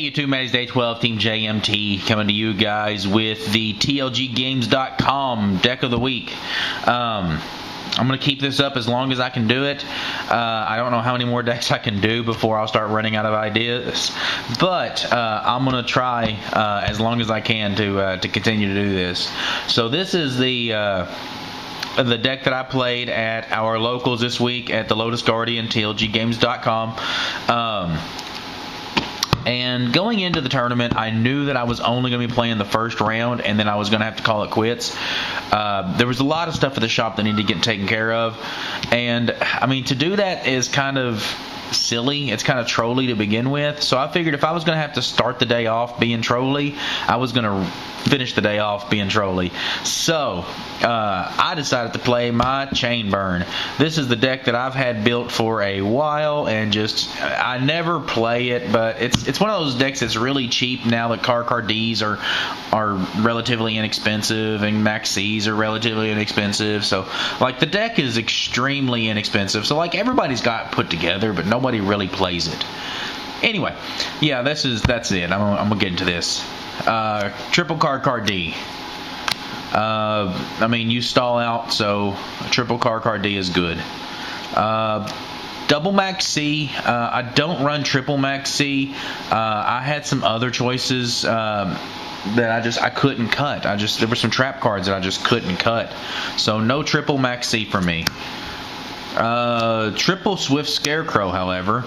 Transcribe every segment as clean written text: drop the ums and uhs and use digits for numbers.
YouTube, Matty's Day 12, Team JMT, coming to you guys with the TLGgames.com deck of the week. I'm going to keep this up as long as I can do it. I don't know how many more decks I can do before I'll start running out of ideas, but I'm going to try as long as I can to continue to do this. So this is the deck that I played at our locals this week at the Lotus Guardian, TLGgames.com. And going into the tournament, I knew that I was only going to be playing the first round, and then I was going to have to call it quits. There was a lot of stuff at the shop that needed to get taken care of, and I mean, to do that is kind of silly. It's kind of trolly to begin with, so I figured if I was going to have to start the day off being trolly, I was going to finish the day off being trolly. So I decided to play my Chain Burn. This is the deck that I've had built for a while, and just I never play it, but it's one of those decks that's really cheap now that card Ds are relatively inexpensive and Max Cs are relatively inexpensive. So like the deck is extremely inexpensive, so like everybody's got put together, but nobody really plays it. Anyway, yeah, that's it. I'm gonna get into this. Triple card D. I mean, you stall out, so a triple card D is good. Double Max C. I don't run triple Max C. I had some other choices that I couldn't cut. There were some trap cards that I just couldn't cut. So no triple Max C for me. Triple Swift Scarecrow, however.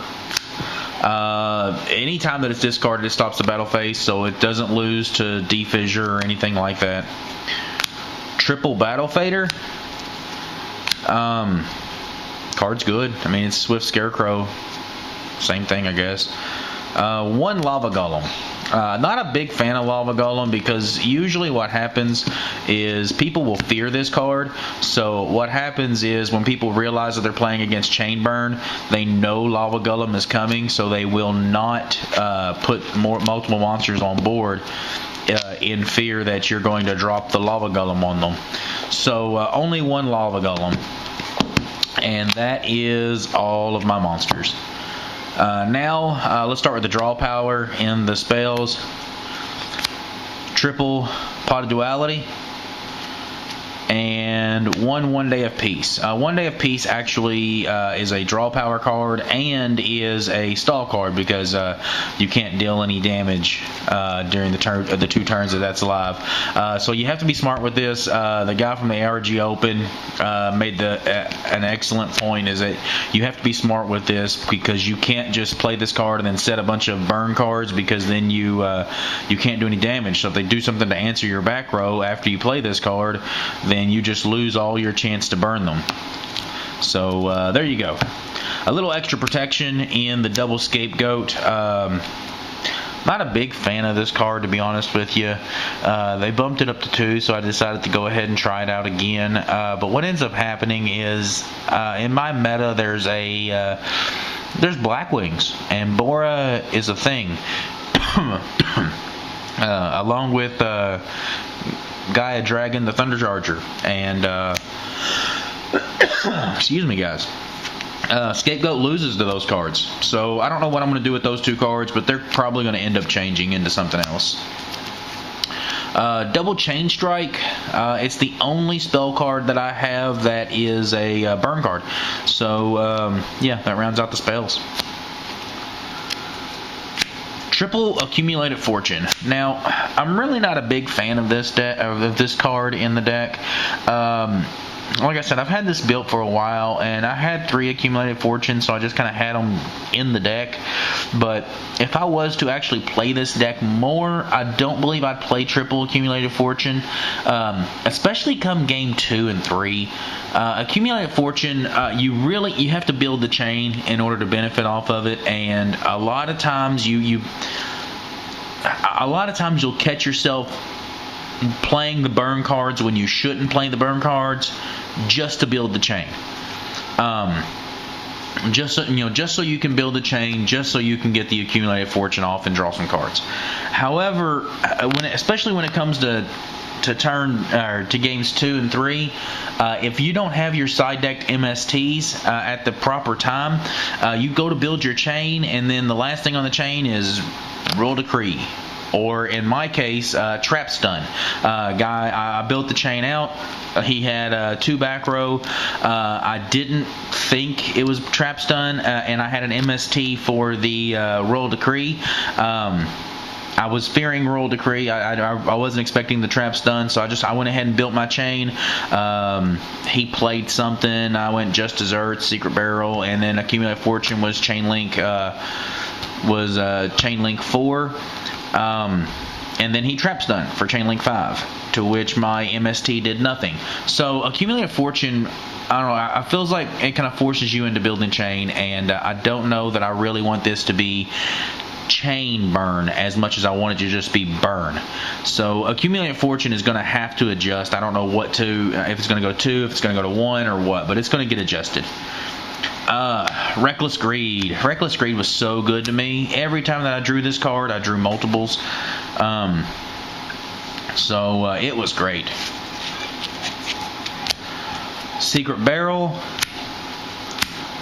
Anytime that it's discarded, it stops the battle phase, so it doesn't lose to defissure or anything like that. Triple Battle Fader. Card's good. I mean, it's Swift Scarecrow. Same thing, I guess. One Lava Golem. Not a big fan of Lava Golem because usually what happens is people will fear this card. So what happens is when people realize that they're playing against Chain Burn, they know Lava Golem is coming, so they will not put multiple monsters on board in fear that you're going to drop the Lava Golem on them. So only one Lava Golem. And that is all of my monsters. Now, let's start with the draw power in the spells. Triple Pot of Duality. And one Day of Peace. One Day of Peace actually is a draw power card and is a stall card because you can't deal any damage during the 2 turns that's alive. So you have to be smart with this. The guy from the ARG Open made an excellent point, is that you have to be smart with this because you can't just play this card and then set a bunch of burn cards, because then you can't do any damage. So if they do something to answer your back row after you play this card, then you just lose all your chance to burn them. So there you go. A little extra protection in the double Scapegoat. Not a big fan of this card, to be honest with you. They bumped it up to 2, so I decided to go ahead and try it out again. But what ends up happening is in my meta there's Blackwings, and Bora is a thing. Along with Gaia Dragon, the Thunder Charger, and excuse me, guys. Scapegoat loses to those cards, so I don't know what I'm going to do with those 2 cards, but they're probably going to end up changing into something else. Double Chain Strike. It's the only spell card that I have that is a burn card, so yeah, that rounds out the spells. Triple Accumulated Fortune. Now, I'm really not a big fan of this card in the deck. Like I said, I've had this built for a while, and I had 3 Accumulated Fortune, so I just kind of had them in the deck. But if I was to actually play this deck more, I don't believe I'd play Triple Accumulated Fortune, especially come game 2 and 3. Accumulated Fortune, you have to build the chain in order to benefit off of it, and a lot of times you'll catch yourself playing the burn cards when you shouldn't play the burn cards just to build the chain. Just so you can build a chain, just so you can get the Accumulated Fortune off and draw some cards. However, especially when it comes to games 2 and 3, if you don't have your side decked MSTs at the proper time, you go to build your chain, and then the last thing on the chain is Royal Decree. Or in my case, Trap Stun. I built the chain out. He had 2 back row. I didn't think it was Trap Stun, and I had an MST for the Royal Decree. I was fearing Royal Decree. I wasn't expecting the Trap Stun, so I went ahead and built my chain. He played something. I went Just Desserts, Secret Barrel, and then Accumulate Fortune was Chain Link 4. And then he Trap Stun for Chain Link 5, to which my MST did nothing. So Accumulate Fortune, I don't know, it feels like it kind of forces you into building chain, and I don't know that I really want this to be chain burn as much as I want it to just be burn. So Accumulate Fortune is going to have to adjust. I don't know what to, if it's going to go 2, if it's going to go to 1, or what, but it's going to get adjusted. Reckless Greed. Reckless Greed was so good to me. Every time that I drew this card, I drew multiples. So it was great. Secret Barrel.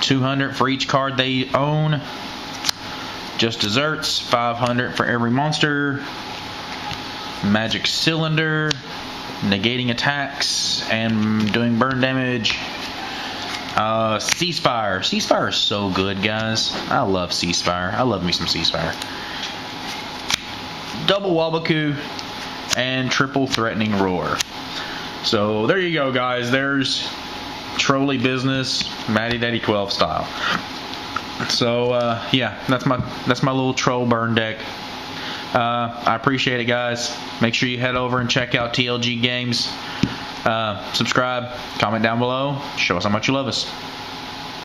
200 for each card they own. Just Desserts. 500 for every monster. Magic Cylinder. Negating attacks and doing burn damage. Ceasefire. Ceasefire is so good, guys. I love Ceasefire. I love me some Ceasefire. Double Wabaku and triple Threatening Roar. So there you go, guys. There's Trolley Business, Matty Daddy 12 style. So yeah, that's my little troll burn deck. I appreciate it, guys. Make sure you head over and check out TLG Games. Subscribe, comment down below, show us how much you love us.